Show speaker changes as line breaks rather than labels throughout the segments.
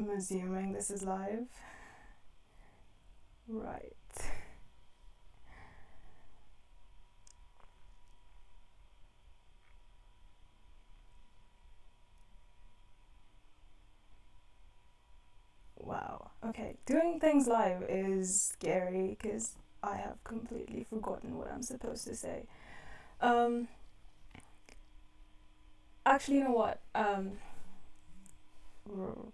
I'm assuming this is live. Right. Wow. Okay. Doing things live is scary because I have completely forgotten what I'm supposed to say. Um, Actually, you know what? R-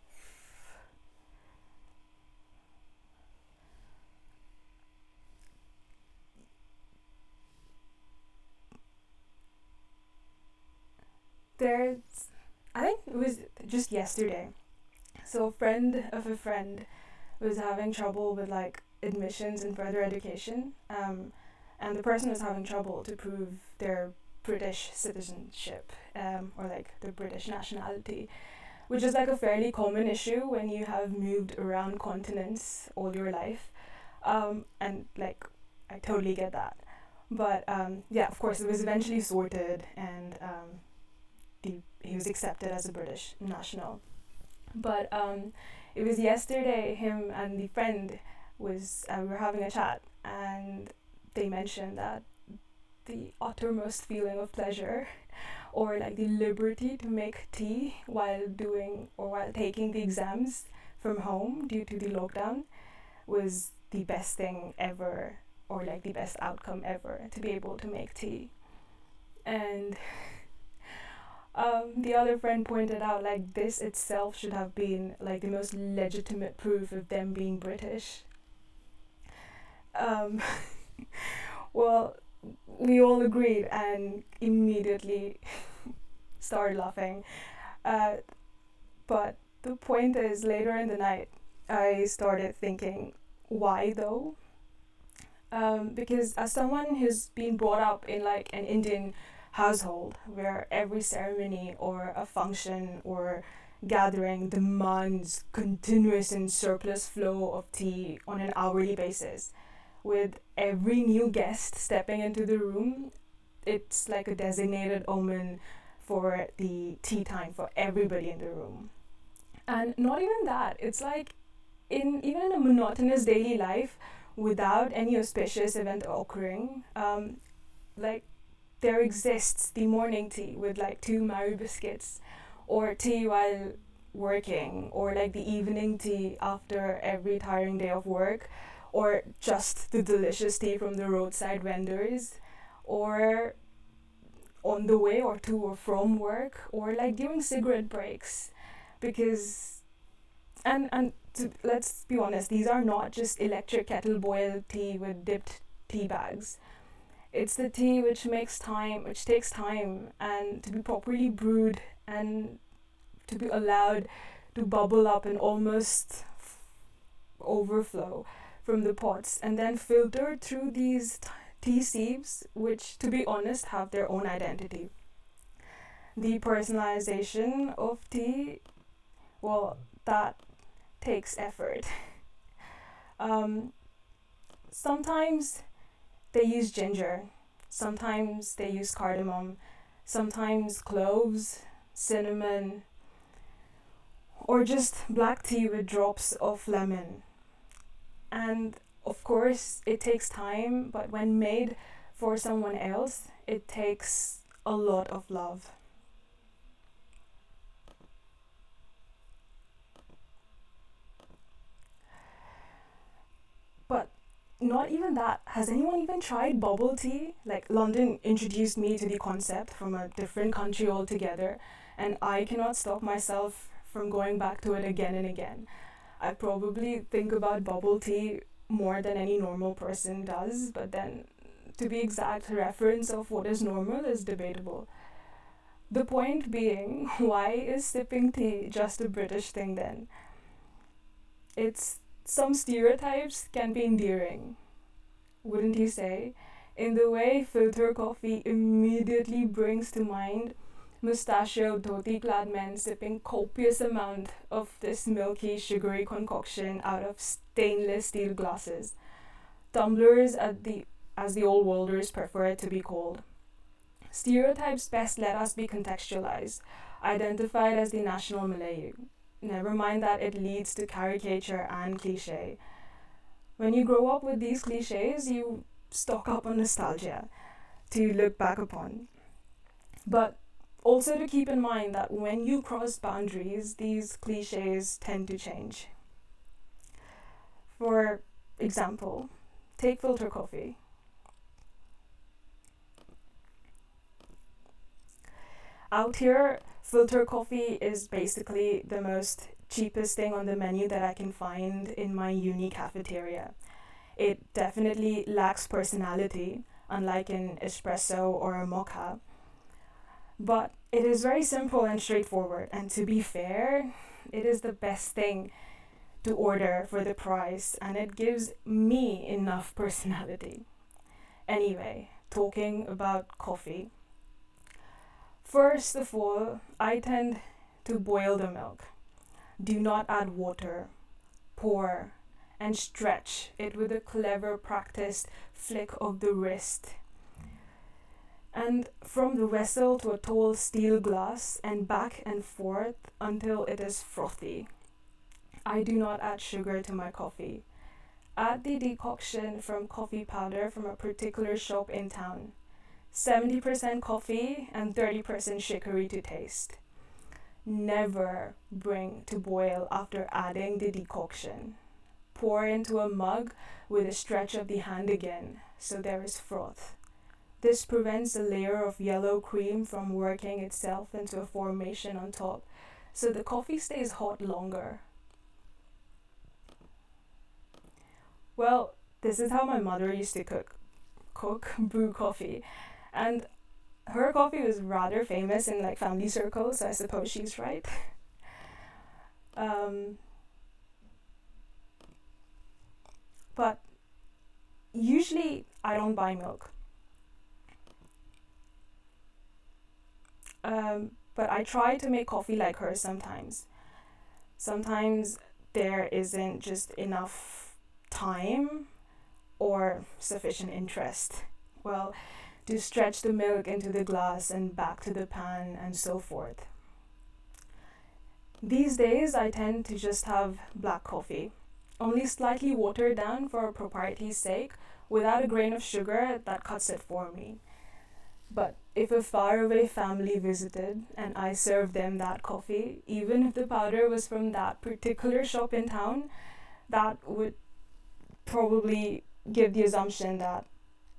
there's, I think it was just yesterday. So, a friend of a friend was having trouble with like admissions in further education, and the person was having trouble to prove their British citizenship, or like the British nationality, which is like a fairly common issue when you have moved around continents all your life, and like I totally get that. But yeah, of course, it was eventually sorted, and he was accepted as a British national. But it was yesterday. Him and the friend was we were having a chat, and they mentioned that the uttermost feeling of pleasure, or like the liberty to make tea while doing or while taking the exams from home due to the lockdown, was the best thing ever, or like the best outcome ever, to be able to make tea. And the other friend pointed out like this itself should have been like the most legitimate proof of them being British. Um, well, we all agreed and immediately started laughing. Uh, but the point is, later in the night, I started thinking, why though? Because as someone who's been brought up in like an Indian household where every ceremony or a function or gathering demands continuous and surplus flow of tea on an hourly basis, with every new guest stepping into the room, it's like a designated omen for the tea time for everybody in the room. And not even that, it's like in even in a monotonous daily life without any auspicious event occurring, like there exists the morning tea with like two Marie biscuits, or tea while working, or like the evening tea after every tiring day of work, or just the delicious tea from the roadside vendors, or on the way or to or from work, or like during cigarette breaks. Because let's be honest, these are not just electric kettle boiled tea with dipped tea bags. It's the tea which takes time and to be properly brewed, and to be allowed to bubble up and almost overflow from the pots, and then filtered through these tea sieves, which, to be honest, have their own identity. The personalization of tea, well, that takes effort. Um, Sometimes they use ginger, sometimes they use cardamom, sometimes cloves, cinnamon, or just black tea with drops of lemon. And of course, it takes time, but when made for someone else, it takes a lot of love. But not even that. Has anyone even tried bubble tea? Like, London introduced me to the concept from a different country altogether, and I cannot stop myself from going back to it again and again. I probably think about bubble tea more than any normal person does, but then, to be exact, reference of what is normal is debatable. The point being, why is sipping tea just a British thing then? It's Some stereotypes can be endearing, wouldn't you say? In the way filter coffee immediately brings to mind mustachioed dhoti clad men sipping copious amount of this milky sugary concoction out of stainless steel glasses. Tumblers as the old worlders prefer it to be called. Stereotypes best let us be contextualized, identified as the national milieu. Never mind that it leads to caricature and cliche. When you grow up with these cliches, you stock up on nostalgia to look back upon. But also to keep in mind that when you cross boundaries, these cliches tend to change. For example, take filter coffee. Out here, filter coffee is basically the most cheapest thing on the menu that I can find in my uni cafeteria. It definitely lacks personality, unlike an espresso or a mocha, but it is very simple and straightforward. And to be fair, it is the best thing to order for the price, and it gives me enough personality. Anyway, talking about coffee. First of all, I tend to boil the milk. Do not add water. Pour and stretch it with a clever practiced flick of the wrist. And from the vessel to a tall steel glass and back and forth until it is frothy. I do not add sugar to my coffee. Add the decoction from coffee powder from a particular shop in town. 70% coffee and 30% chicory to taste. Never bring to boil after adding the decoction. Pour into a mug with a stretch of the hand again, so there is froth. This prevents a layer of yellow cream from working itself into a formation on top, so the coffee stays hot longer. Well, this is how my mother used to brew coffee. And her coffee was rather famous in like family circles, so I suppose she's right. But usually I don't buy milk. But I try to make coffee like her sometimes. Sometimes there isn't just enough time or sufficient interest. Well, to stretch the milk into the glass and back to the pan and so forth. These days, I tend to just have black coffee, only slightly watered down for propriety's sake, without a grain of sugar that cuts it for me. But if a faraway family visited and I served them that coffee, even if the powder was from that particular shop in town, that would probably give the assumption that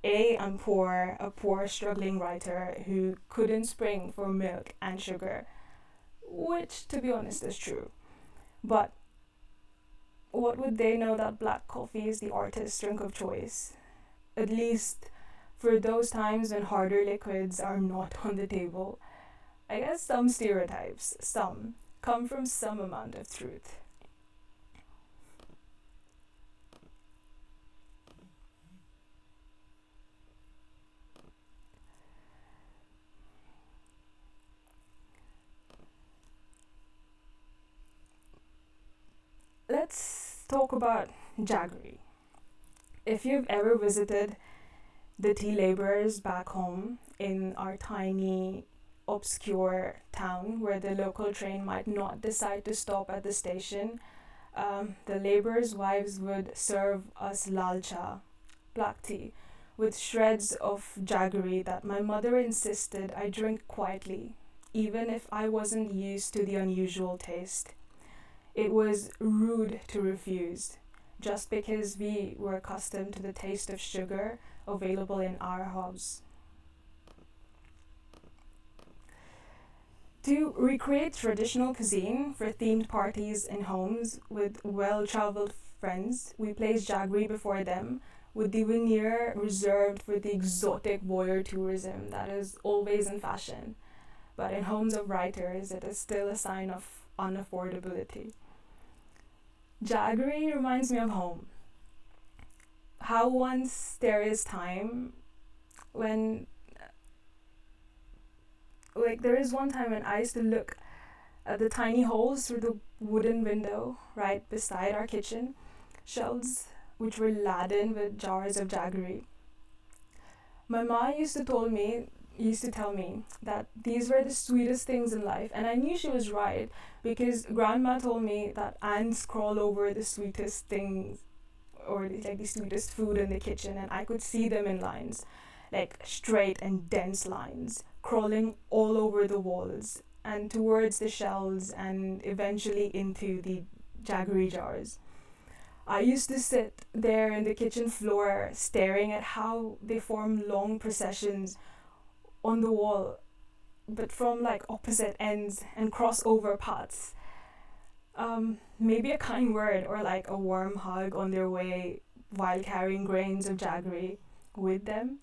I'm poor, a poor struggling writer who couldn't spring for milk and sugar, which to be honest is true. But what would they know that black coffee is the artist's drink of choice? At least for those times when harder liquids are not on the table. I guess some stereotypes, some, come from some amount of truth. Let's talk about jaggery. If you've ever visited the tea labourers back home in our tiny, obscure town where the local train might not decide to stop at the station, the labourers' wives would serve us lal cha, black tea, with shreds of jaggery that my mother insisted I drink quietly, even if I wasn't used to the unusual taste. It was rude to refuse, just because we were accustomed to the taste of sugar available in our house. To recreate traditional cuisine for themed parties in homes with well-traveled friends, we place jaggery before them with the veneer reserved for the exotic voyeur tourism that is always in fashion. But in homes of writers, it is still a sign of unaffordability. Jaggery reminds me of home. How once there is time when, like, there is one time when I used to look at the tiny holes through the wooden window right beside our kitchen shelves, which were laden with jars of jaggery. My ma used to tell me used to tell me that these were the sweetest things in life, and I knew she was right because grandma told me that ants crawl over the sweetest things or like the sweetest food in the kitchen, and I could see them in lines, like straight and dense lines, crawling all over the walls and towards the shelves and eventually into the jaggery jars. I used to sit there in the kitchen floor staring at how they form long processions on the wall, but from like opposite ends and cross over paths. Maybe a kind word or like a warm hug on their way while carrying grains of jaggery with them.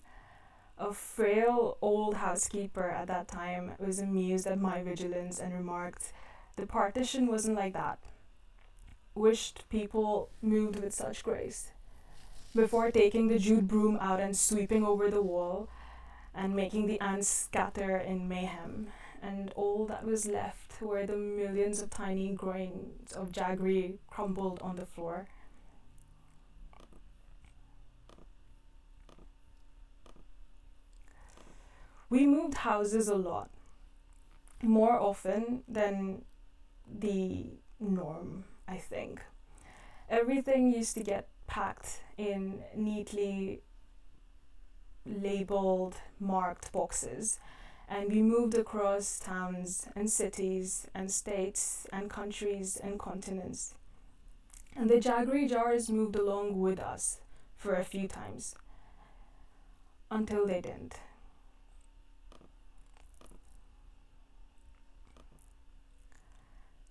A frail old housekeeper at that time was amused at my vigilance and remarked, "The partition wasn't like that. Wished people moved with such grace." Before taking the jute broom out and sweeping over the wall and making the ants scatter in mayhem, and all that was left were the millions of tiny grains of jaggery crumbled on the floor. We moved houses a lot, more often than the norm, I think. Everything used to get packed in neatly labeled, marked boxes, and we moved across towns and cities and states and countries and continents. And the jaggery jars moved along with us for a few times until they didn't.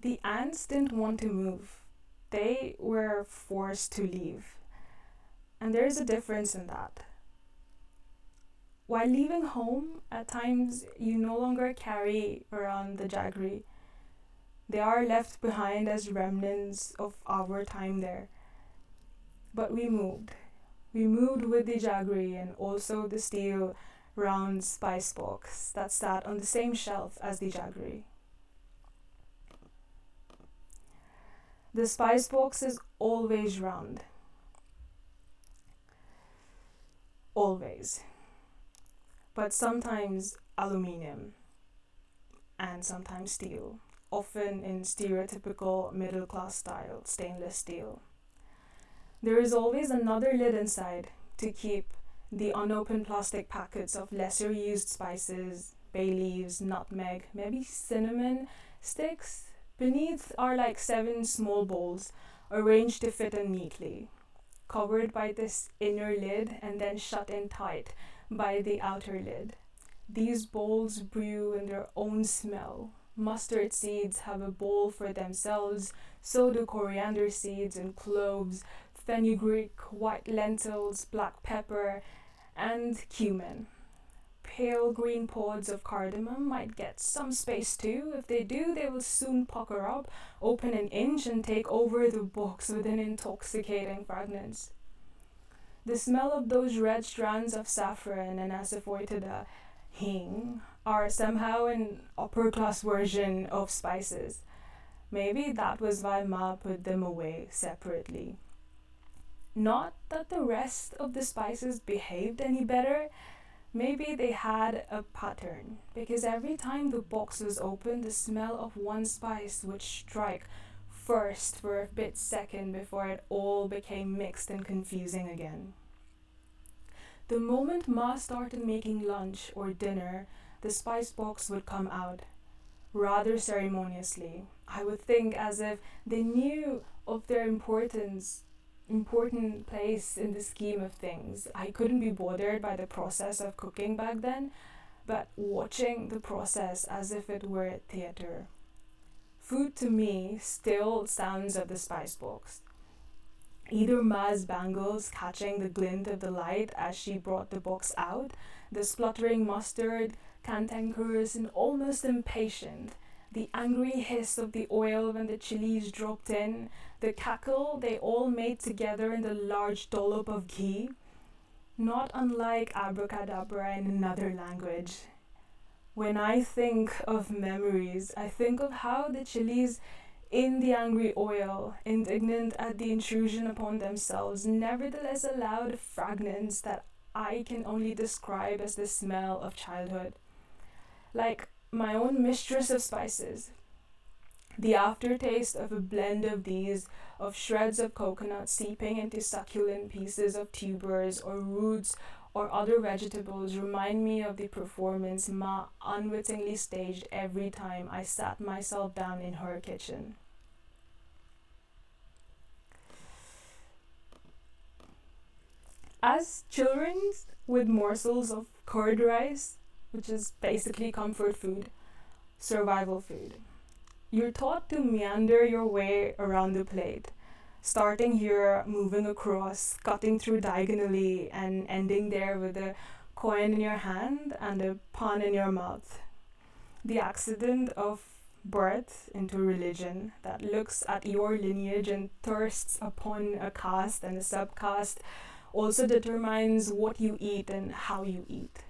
The ants didn't want to move. They were forced to leave. And there is a difference in that. While leaving home, at times you no longer carry around the jaggery. They are left behind as remnants of our time there. But we moved. We moved with the jaggery and also the steel round spice box that sat on the same shelf as the jaggery. The spice box is always round. Always. But sometimes aluminium and sometimes steel, often in stereotypical middle class style stainless steel. There is always another lid inside to keep the unopened plastic packets of lesser used spices, bay leaves, nutmeg, maybe cinnamon sticks. Beneath are like 7 small bowls arranged to fit in neatly, covered by this inner lid and then shut in tight by the outer lid. These bowls brew in their own smell. Mustard seeds have a bowl for themselves, so do coriander seeds and cloves, fenugreek, white lentils, black pepper, and cumin. Pale green pods of cardamom might get some space too. If they do, they will soon pucker up, open an inch, and take over the box with an intoxicating fragrance. The smell of those red strands of saffron and asafoetida hing are somehow an upper class version of spices. Maybe that was why Ma put them away separately. Not that the rest of the spices behaved any better. Maybe they had a pattern, because every time the box was opened, the smell of one spice would strike first for a bit second before it all became mixed and confusing again. The moment Ma started making lunch or dinner, the spice box would come out, rather ceremoniously. I would think as if they knew of their important place in the scheme of things. I couldn't be bothered by the process of cooking back then, but watching the process as if it were theatre. Food to me still sounds of the spice box. Either Ma's bangles catching the glint of the light as she brought the box out, the spluttering mustard, cantankerous and almost impatient, the angry hiss of the oil when the chilies dropped in, the cackle they all made together in the large dollop of ghee, not unlike abracadabra in another language. When I think of memories, I think of how the chilies in the angry oil, indignant at the intrusion upon themselves, nevertheless allowed fragrance that I can only describe as the smell of childhood. Like my own mistress of spices. The aftertaste of a blend of these, of shreds of coconut seeping into succulent pieces of tubers or roots or other vegetables, remind me of the performance Ma unwittingly staged every time I sat myself down in her kitchen. As children, with morsels of curd rice, which is basically comfort food, survival food, you're taught to meander your way around the plate, starting here, moving across, cutting through diagonally, and ending there with a coin in your hand and a pun in your mouth. The accident of birth into religion that looks at your lineage and thirsts upon a caste and a subcaste also determines what you eat and how you eat.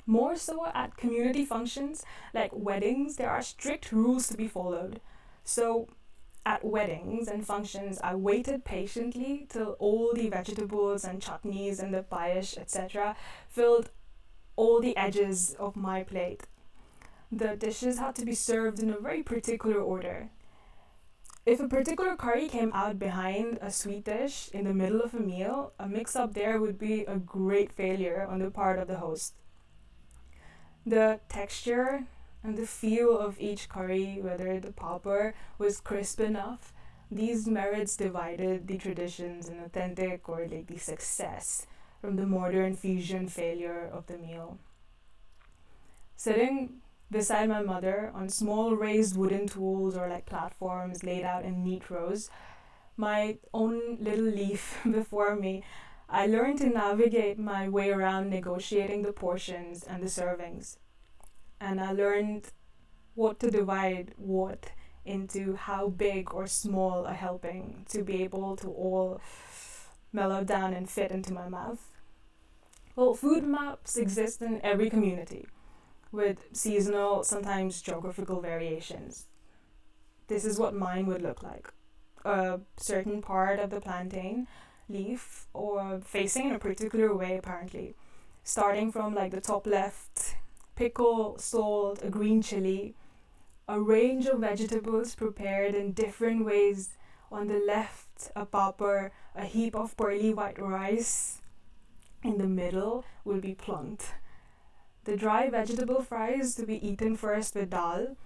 More so at community functions like weddings, there are strict rules to be followed. So, at weddings and functions, I waited patiently till all the vegetables and chutneys and the payesh, etc., filled all the edges of my plate. The dishes had to be served in a very particular order. If a particular curry came out behind a sweet dish in the middle of a meal, a mix up there would be a great failure on the part of the host. The texture and the feel of each curry, whether the popper was crisp enough, these merits divided the traditions in authentic or like the success from the modern fusion failure of the meal. Sitting beside my mother on small raised wooden tools or like platforms laid out in neat rows, my own little leaf before me, I learned to navigate my way around negotiating the portions and the servings. And I learned what to divide what into how big or small a helping to be able to all mellow down and fit into my mouth. Well, food maps exist in every community with seasonal, sometimes geographical variations. This is what mine would look like. A certain part of the plantain leaf or facing in a particular way apparently, starting from like the top left, pickle, salt, a green chili, a range of vegetables prepared in different ways. On the left, a popper, a heap of pearly white rice. In the middle will be plunked. The dry vegetable fries to be eaten first with dal,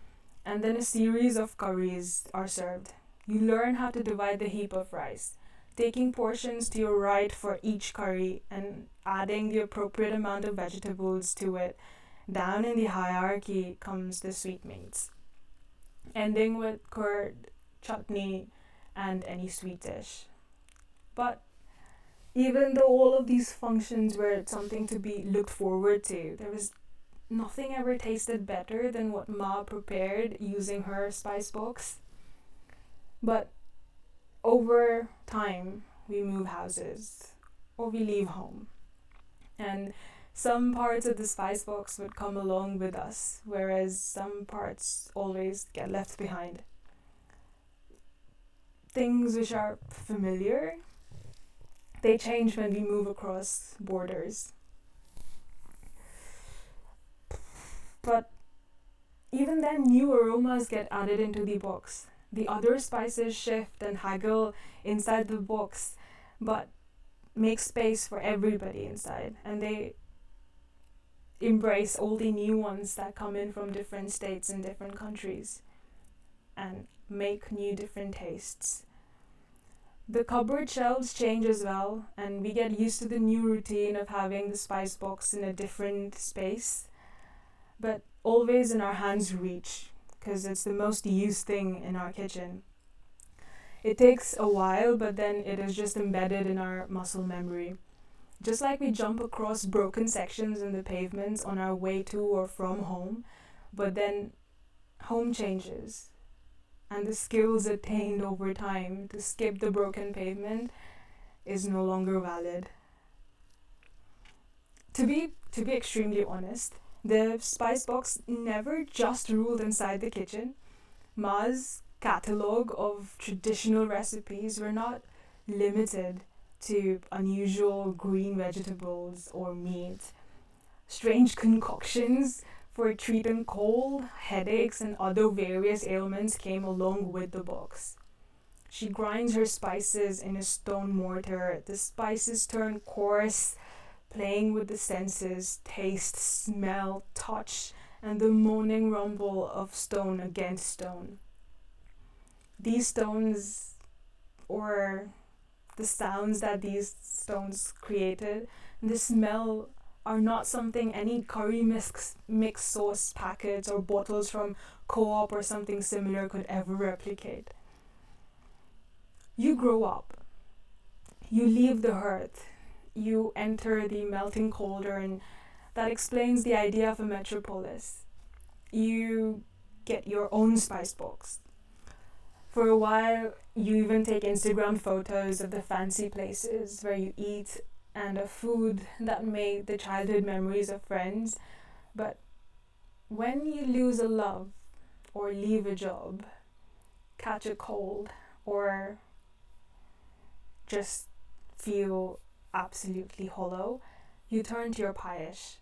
and then a series of curries are served. You learn how to divide the heap of rice, taking portions to your right for each curry and adding the appropriate amount of vegetables to it. Down in the hierarchy comes the sweetmeats, ending with curd, chutney, and any sweet dish. But even though all of these functions were something to be looked forward to, there was nothing ever tasted better than what Ma prepared using her spice box. But over time, we move houses or we leave home. And some parts of the spice box would come along with us, whereas some parts always get left behind. Things which are familiar, they change when we move across borders. But even then, new aromas get added into the box. The other spices shift and haggle inside the box, but make space for everybody inside. And they embrace all the new ones that come in from different states and different countries and make new different tastes. The cupboard shelves change as well, and we get used to the new routine of having the spice box in a different space, but always in our hands reach, because it's the most used thing in our kitchen. It takes a while, but then it is just embedded in our muscle memory. Just like we jump across broken sections in the pavements on our way to or from home, but then home changes, and the skills attained over time to skip the broken pavement is no longer valid. To be extremely honest, the spice box never just ruled inside the kitchen. Ma's catalogue of traditional recipes were not limited to unusual green vegetables or meat, strange concoctions for treating cold, headaches, and other various ailments came along with the books. She grinds her spices in a stone mortar. The spices turn coarse, playing with the senses, taste, smell, touch, and the moaning rumble of stone against stone. These stones, or the sounds that these stones created, the smell, are not something any curry mix sauce packets or bottles from Co-op or something similar could ever replicate. You grow up, you leave the hearth, you enter the melting cauldron that explains the idea of a metropolis. You get your own spice box. For a while, you even take Instagram photos of the fancy places where you eat and of food that made the childhood memories of friends. But when you lose a love, or leave a job, catch a cold, or just feel absolutely hollow, you turn to your paish.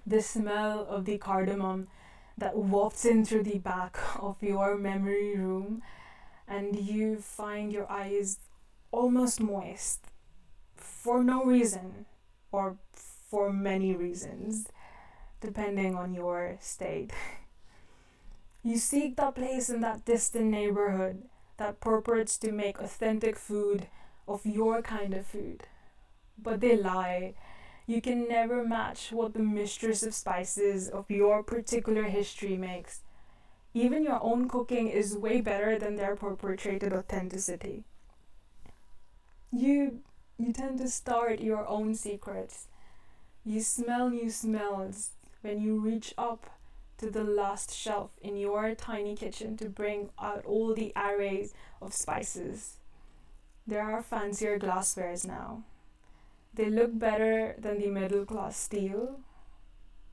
The smell of the cardamom that wafts in through the back of your memory room, and you find your eyes almost moist for no reason, or for many reasons, depending on your state. You seek that place in that distant neighborhood that purports to make authentic food of your kind of food. But they lie. You can never match what the mistress of spices of your particular history makes. Even your own cooking is way better than their perpetrated authenticity. You tend to start your own secrets. You smell new smells when you reach up to the last shelf in your tiny kitchen to bring out all the arrays of spices. There are fancier glasswares now. They look better than the middle class steel,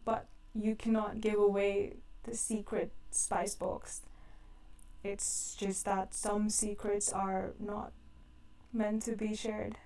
but you cannot give away the secret spice box. It's just that some secrets are not meant to be shared.